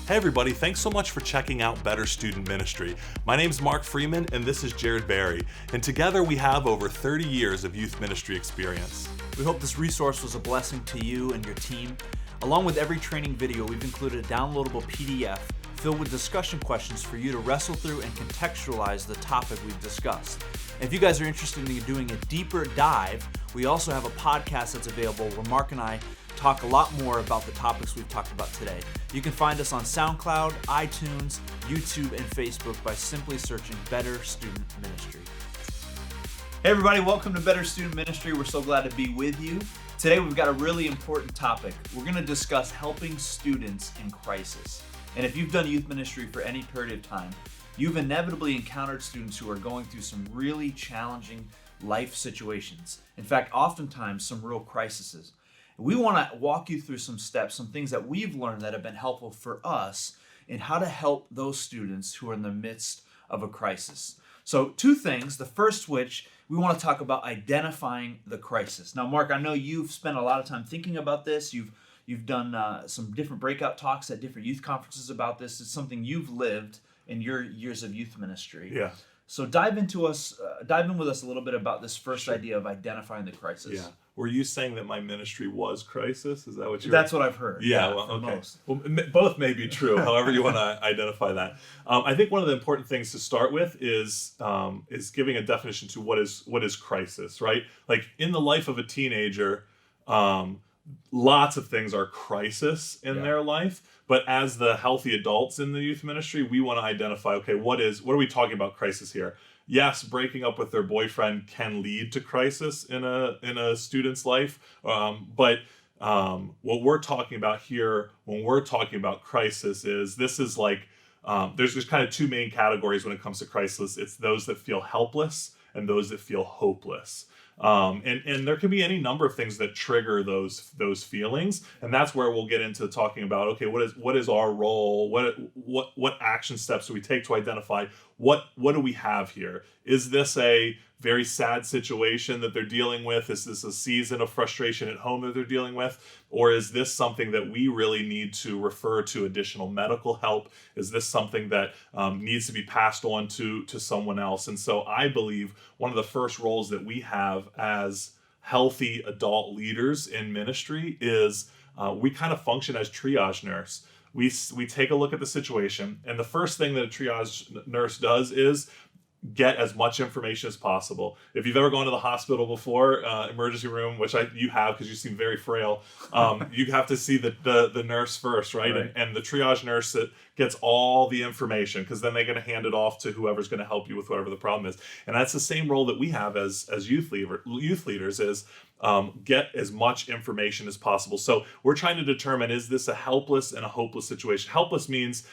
Hey everybody, thanks so much for checking out Better Student Ministry. My name's Mark Freeman and this is Jared Barry, and together we have over 30 years of youth ministry experience. We hope this resource was a blessing to you and your team. Along with every training video, we've included a downloadable PDF filled with discussion questions for you to wrestle through and contextualize the topic we've discussed. If you guys are interested in doing a deeper dive, we also have a podcast that's available where Mark and I talk a lot more about the topics we've talked about today. You can find us on SoundCloud, iTunes, YouTube, and Facebook by simply searching Better Student Ministry. Hey everybody, welcome to Better Student Ministry. We're so glad to be with you. Today we've got a really important topic. We're going to discuss helping students in crisis. And if you've done youth ministry for any period of time, you've inevitably encountered students who are going through some really challenging life situations. In fact, oftentimes some real crises. We want to walk you through some steps, some things that we've learned that have been helpful for us in how to help those students who are in the midst of a crisis. So two things. The first, which we want to talk about identifying the crisis. Now, Mark, I know you've spent a lot of time thinking about this. You've done some different breakout talks at different youth conferences about this. It's something you've lived in your years of youth ministry. Yeah. So dive in with us a little bit about this first idea of identifying the crisis. Yeah. Were you saying that my ministry was crisis? Is that what you're... That's what I've heard. Yeah, well, okay. Most. Well, both may be true, however you want to identify that. I think one of the important things to start with is giving a definition to what is crisis, right? Like in the life of a teenager, lots of things are crisis in their life. But as the healthy adults in the youth ministry, we want to identify, okay, what are we talking about crisis here? Yes, breaking up with their boyfriend can lead to crisis in a student's life. But what we're talking about here, when we're talking about crisis, is like, there's just kind of two main categories when it comes to crisis. It's those that feel helpless and those that feel hopeless. And there can be any number of things that trigger those feelings, and that's where we'll get into talking about, okay, what is our role? What action steps do we take to identify what do we have here? Is this a very sad situation that they're dealing with? Is this a season of frustration at home that they're dealing with? Or is this something that we really need to refer to additional medical help? Is this something that needs to be passed on to someone else? And so I believe one of the first roles that we have as healthy adult leaders in ministry is we kind of function as triage nurse. We take a look at the situation, and the first thing that a triage nurse does is get as much information as possible. If you've ever gone to the hospital before, emergency room, which you have because you seem very frail, you have to see the nurse first, right? And the triage nurse that gets all the information, because then they're going to hand it off to whoever's going to help you with whatever the problem is. And that's the same role that we have as youth leaders is get as much information as possible. So we're trying to determine, is this a helpless and a hopeless situation? Helpless means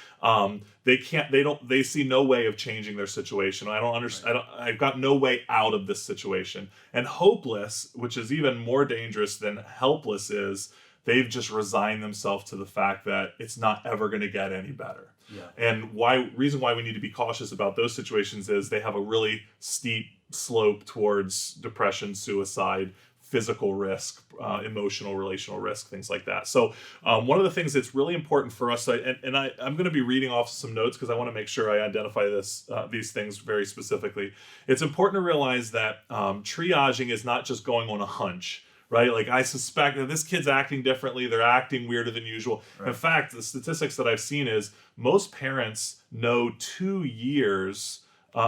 they see no way of changing their situation. I don't understand. I've got no way out of this situation. And hopeless, which is even more dangerous than helpless, is they've just resigned themselves to the fact that it's not ever going to get any better. Yeah. And reason why we need to be cautious about those situations is they have a really steep slope towards depression, suicide, physical risk, emotional, relational risk, things like that. So one of the things that's really important for us, I'm going to be reading off some notes because I want to make sure I identify these things very specifically. It's important to realize that triaging is not just going on a hunch. Right? Like, I suspect that this kid's acting differently. They're acting weirder than usual. Right. In fact, the statistics that I've seen is most parents know 2 years.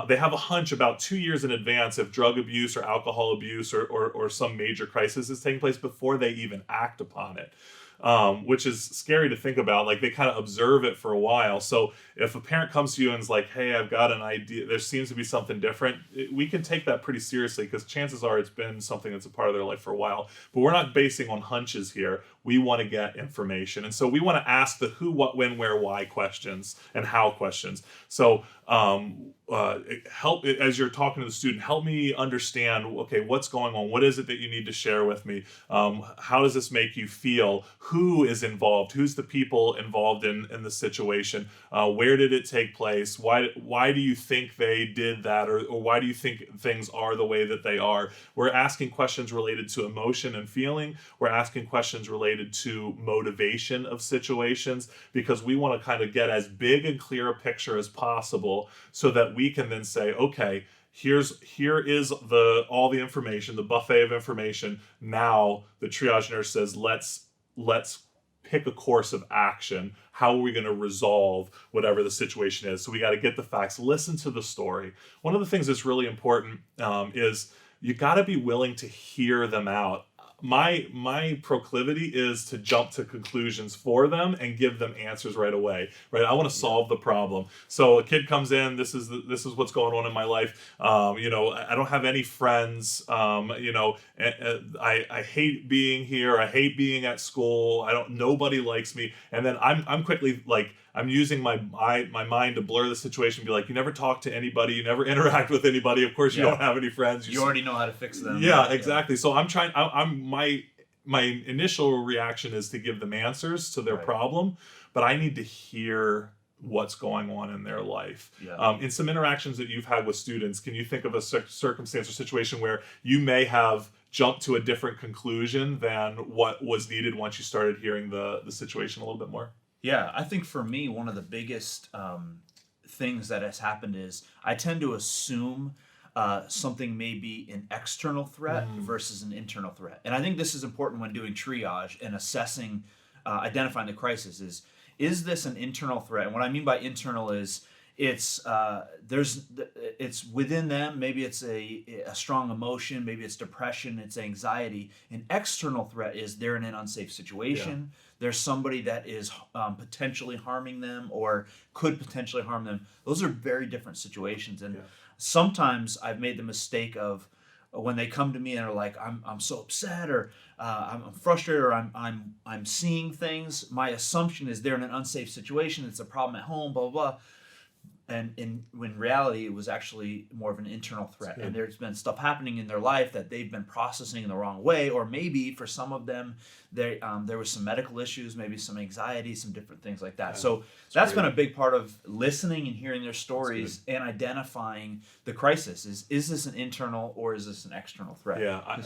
They have a hunch about 2 years in advance if drug abuse or alcohol abuse or some major crisis is taking place before they even act upon it. Which is scary to think about. Like, they kind of observe it for a while. So if a parent comes to you and is like, hey, I've got an idea, there seems to be something different, we can take that pretty seriously because chances are it's been something that's a part of their life for a while. But we're not basing on hunches here. We want to get information. And so we want to ask the who, what, when, where, why questions and how questions. So help, as you're talking to the student, help me understand, okay, what's going on? What is it that you need to share with me? How does this make you feel? Who is involved? Who's the people involved in the situation? Where did it take place? Why do you think they did that? Or why do you think things are the way that they are? We're asking questions related to emotion and feeling. We're asking questions related related to motivation of situations, because we want to kind of get as big and clear a picture as possible so that we can then say, okay, here is all the information, the buffet of information. Now the triage nurse says, let's pick a course of action. How are we going to resolve whatever the situation is? So we got to get the facts, listen to the story. One of the things that's really important is you got to be willing to hear them out. My proclivity is to jump to conclusions for them and give them answers right away. Right? I want to solve the problem. So a kid comes in. This is what's going on in my life. I don't have any friends. I hate being here. I hate being at school. Nobody likes me. And then I'm quickly like, I'm using my mind to blur the situation and be like, you never talk to anybody, you never interact with anybody. Of course, you don't have any friends. You already know how to fix them. Yeah, exactly. So my initial reaction is to give them answers to their problem, but I need to hear what's going on in their life. Yeah. In some interactions that you've had with students, can you think of a circumstance or situation where you may have jumped to a different conclusion than what was needed once you started hearing the situation a little bit more? Yeah, I think for me, one of the biggest things that has happened is I tend to assume something may be an external threat versus an internal threat. And I think this is important when doing triage and assessing, identifying the crisis is this an internal threat? And what I mean by internal is it's within them. Maybe it's a strong emotion, maybe it's depression, it's anxiety. An external threat is they're in an unsafe situation. Yeah. There's somebody that is potentially harming them or could potentially harm them. Those are very different situations. And sometimes I've made the mistake of when they come to me and are like, I'm so upset, or I'm frustrated, or I'm seeing things. My assumption is they're in an unsafe situation. It's a problem at home, blah, blah, blah. And in reality, it was actually more of an internal threat. And there's been stuff happening in their life that they've been processing in the wrong way. Or maybe for some of them, there was some medical issues, maybe some anxiety, some different things like that. So that's been a big part of listening and hearing their stories and identifying the crisis. Is this an internal or is this an external threat? Yeah.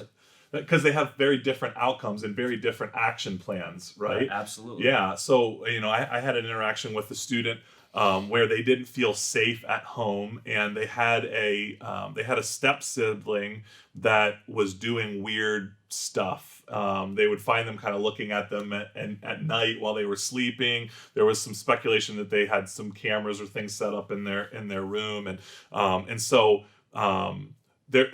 Because they have very different outcomes and very different action plans, right? Absolutely. Yeah. So, I had an interaction with a student where they didn't feel safe at home, and they had a step sibling that was doing weird stuff. They would find them kind of looking at them at night while they were sleeping. There was some speculation that they had some cameras or things set up in their room, and so there.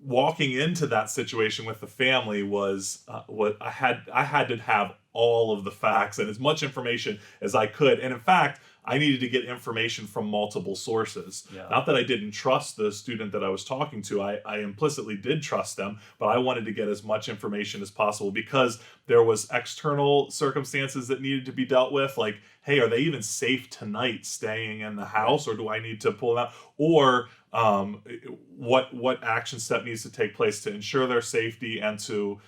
Walking into that situation with the family was what I had to have all of the facts and as much information as I could. And in fact, I needed to get information from multiple sources. Yeah. Not that I didn't trust the student that I was talking to. I implicitly did trust them, but I wanted to get as much information as possible because there was external circumstances that needed to be dealt with. Like, hey, are they even safe tonight staying in the house, or do I need to pull them out? Or what action step needs to take place to ensure their safety and to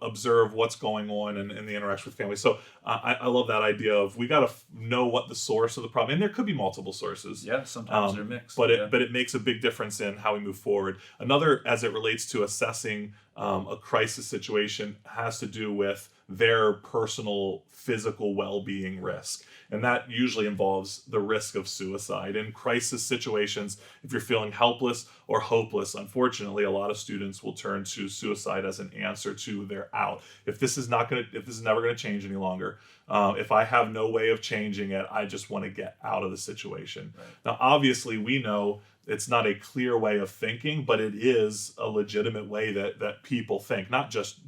observe what's going on in the interaction with family. So I love that idea of we got to know what the source of the problem, and there could be multiple sources. Yeah, sometimes they're mixed. But it makes a big difference in how we move forward. Another, as it relates to assessing a crisis situation, has to do with their personal physical well-being risk. And that usually involves the risk of suicide. In crisis situations, if you're feeling helpless or hopeless, unfortunately, a lot of students will turn to suicide as an answer to their out. If this is never going to change any longer, if I have no way of changing it, I just want to get out of the situation. Right. Now, obviously, we know it's not a clear way of thinking, but it is a legitimate way that people think, not just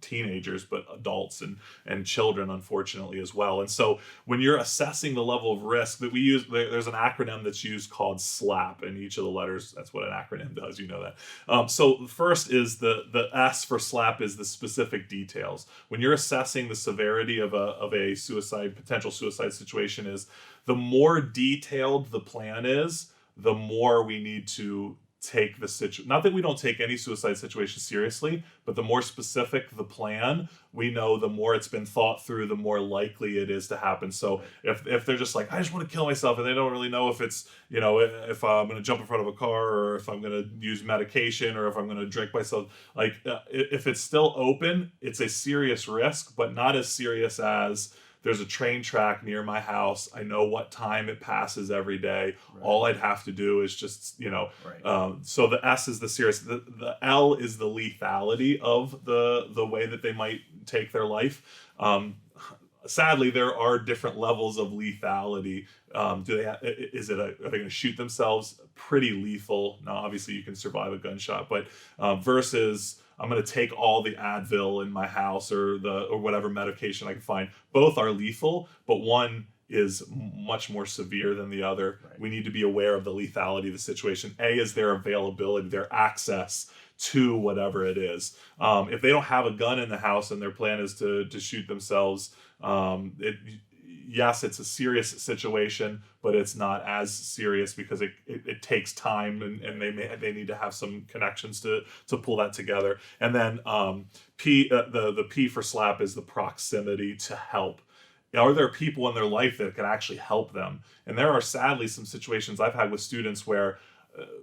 teenagers, but adults and children, unfortunately, as well. And so when you're assessing the level of risk that we use, there's an acronym that's used called SLAP in each of the letters. That's what an acronym does, you know that. So first is the S for SLAP is the specific details. When you're assessing the severity of a potential suicide situation, is the more detailed the plan is, the more we need to take the situation. Not that we don't take any suicide situation seriously, but the more specific the plan, we know the more it's been thought through, the more likely it is to happen. So if they're just like, I just want to kill myself, and they don't really know if it's, if I'm going to jump in front of a car, or if I'm going to use medication, or if I'm going to drink myself, like if it's still open, it's a serious risk, but not as serious as there's a train track near my house. I know what time it passes every day. Right. All I'd have to do is just, right. So the S is the serious. The L is the lethality of the way that they might take their life. Sadly, there are different levels of lethality. Are they going to shoot themselves? Pretty lethal. Now, obviously, you can survive a gunshot, but versus I'm going to take all the Advil in my house or whatever medication I can find. Both are lethal, but one is much more severe than the other. Right. We need to be aware of the lethality of the situation. A is their availability, their access to whatever it is. If they don't have a gun in the house and their plan is to shoot themselves, yes, it's a serious situation, but it's not as serious because it takes time and they need to have some connections to pull that together. And then the P for SLAP is the proximity to help. Are there people in their life that can actually help them? And there are sadly some situations I've had with students where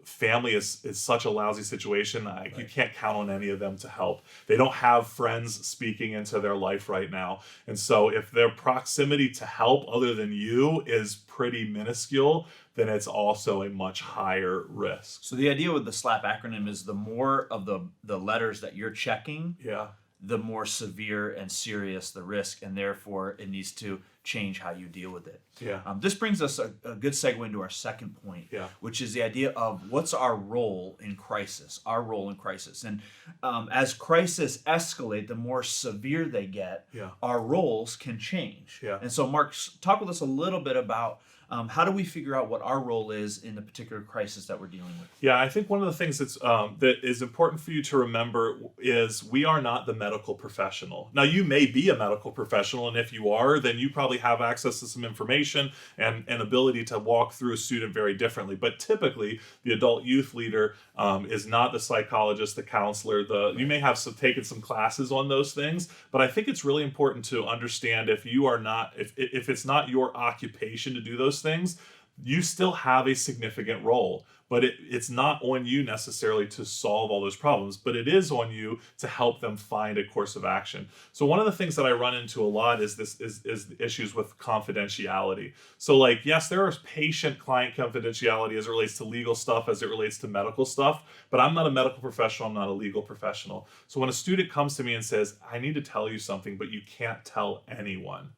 family is such a lousy situation. Right. You can't count on any of them to help. They don't have friends speaking into their life right now. And so if their proximity to help other than you is pretty minuscule, then it's also a much higher risk. So the idea with the SLAP acronym is the more of the letters that you're checking, the more severe and serious the risk, and therefore it needs to change how you deal with it. This brings us a good segue into our second point, which is the idea of what's our role in crisis, And as crisis escalate, the more severe they get, our roles can change. And so Mark, talk with us a little bit about how do we figure out what our role is in the particular crisis that we're dealing with? Yeah, I think one of the things that is important for you to remember is we are not the medical professional. Now, you may be a medical professional, and if you are, then you probably have access to some information and ability to walk through a student very differently. But typically, the adult youth leader is not the psychologist, the counselor. You may have taken some classes on those things, but I think it's really important to understand if it's not your occupation to do those things, you still have a significant role. But it's not on you necessarily to solve all those problems, but it is on you to help them find a course of action. So one of the things that I run into a lot is issues with confidentiality. So yes, there is patient-client confidentiality as it relates to legal stuff, as it relates to medical stuff, but I'm not a medical professional, I'm not a legal professional. So when a student comes to me and says, I need to tell you something, but you can't tell anyone,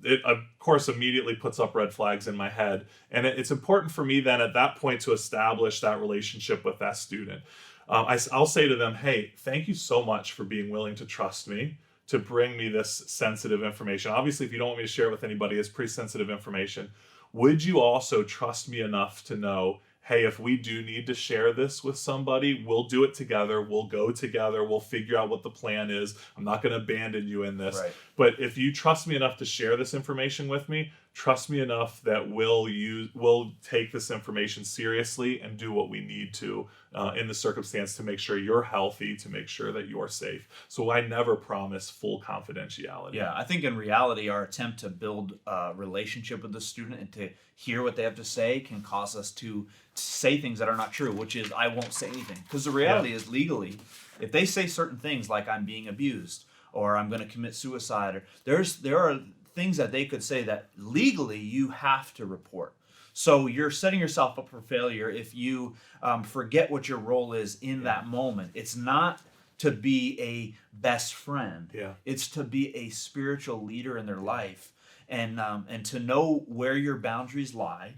it, of course, immediately puts up red flags in my head. And it's important for me then at that point to establish that relationship with that student. I'll say to them, hey, thank you so much for being willing to trust me to bring me this sensitive information. Obviously, if you don't want me to share it with anybody, it's pretty sensitive information. Would you also trust me enough to know, hey, if we do need to share this with somebody, we'll do it together. We'll go together. We'll figure out what the plan is. I'm not going to abandon you in this. Right. But if you trust me enough to share this information with me, trust me enough that we'll take this information seriously and do what we need to in the circumstance to make sure you're healthy, to make sure that you're safe. So I never promise full confidentiality. Yeah, I think in reality, our attempt to build a relationship with the student and to hear what they have to say can cause us to say things that are not true, which is, I won't say anything. Because the reality is legally, if they say certain things like I'm being abused or I'm going to commit suicide, or there are things that they could say that legally you have to report. So you're setting yourself up for failure if you forget what your role is in that moment. It's not to be a best friend. It's to be a spiritual leader in their life. And to know where your boundaries lie,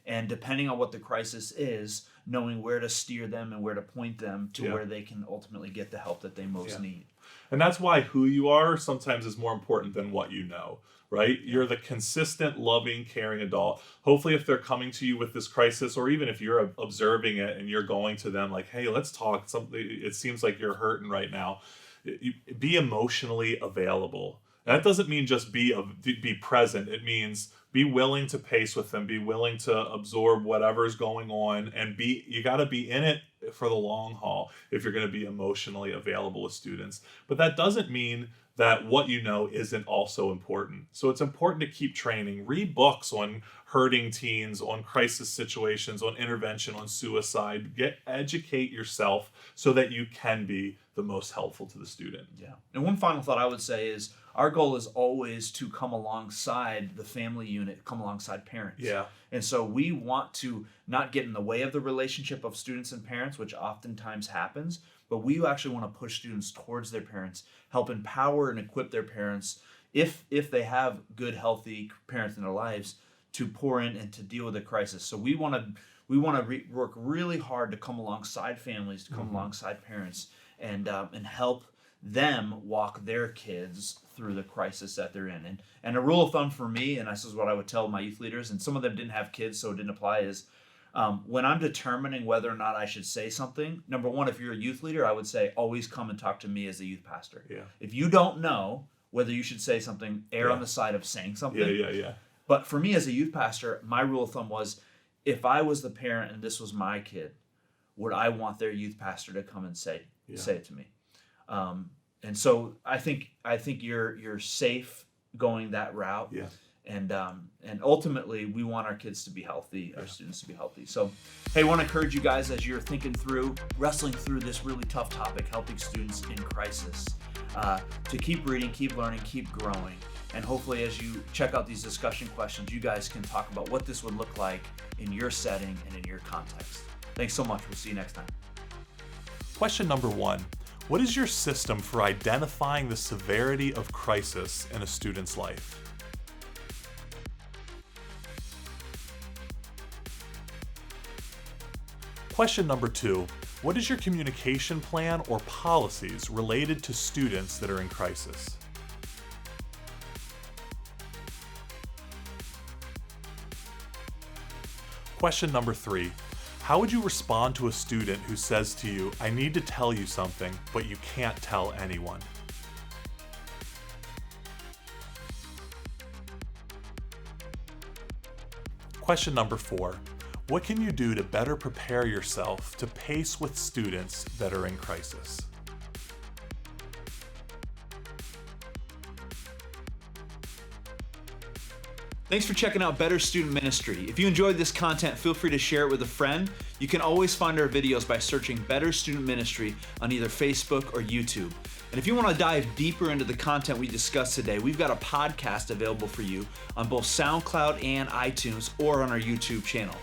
and depending on what the crisis is, knowing where to steer them and where to point them to where they can ultimately get the help that they most need. And that's why who you are sometimes is more important than what you know, right? You're the consistent, loving, caring adult. Hopefully, if they're coming to you with this crisis, or even if you're observing it and you're going to them like, hey, let's talk. It seems like you're hurting right now. Be emotionally available. That doesn't mean just be present. It means be willing to pace with them, be willing to absorb whatever's going on, and you got to be in it for the long haul if you're going to be emotionally available with students. But that doesn't mean that what you know isn't also important. So it's important to keep training. Read books on hurting teens, on crisis situations, on intervention, on suicide. Educate yourself so that you can be the most helpful to the student. Yeah. And one final thought I would say is our goal is always to come alongside the family unit, come alongside parents. Yeah. And so we want to not get in the way of the relationship of students and parents, which oftentimes happens, but we actually want to push students towards their parents, help empower and equip their parents, if they have good, healthy parents in their lives, to pour in and to deal with a crisis. So we want to work really hard to come alongside families, to come alongside parents, and help them walk their kids through the crisis that they're in. And a rule of thumb for me, and this is what I would tell my youth leaders, and some of them didn't have kids, so it didn't apply, is when I'm determining whether or not I should say something, number one, if you're a youth leader, I would say always come and talk to me as a youth pastor. Yeah. If you don't know whether you should say something, err on the side of saying something. Yeah. But for me as a youth pastor, my rule of thumb was, if I was the parent and this was my kid, would I want their youth pastor to come and say it to me? And so I think you're safe going that route. Yeah. And ultimately, we want our kids to be healthy, our students to be healthy. So, hey, I want to encourage you guys as you're wrestling through this really tough topic, helping students in crisis, to keep reading, keep learning, keep growing. And hopefully, as you check out these discussion questions, you guys can talk about what this would look like in your setting and in your context. Thanks so much. We'll see you next time. Question number 1. What is your system for identifying the severity of crisis in a student's life? Question number 2. What is your communication plan or policies related to students that are in crisis? Question number 3. How would you respond to a student who says to you, I need to tell you something, but you can't tell anyone? Question number 4. What can you do to better prepare yourself to pace with students that are in crisis? Thanks for checking out Better Student Ministry. If you enjoyed this content, feel free to share it with a friend. You can always find our videos by searching Better Student Ministry on either Facebook or YouTube. And if you want to dive deeper into the content we discussed today, we've got a podcast available for you on both SoundCloud and iTunes, or on our YouTube channel.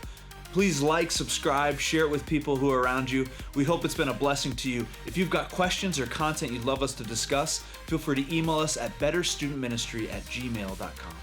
Please like, subscribe, share it with people who are around you. We hope it's been a blessing to you. If you've got questions or content you'd love us to discuss, feel free to email us at betterstudentministry@gmail.com.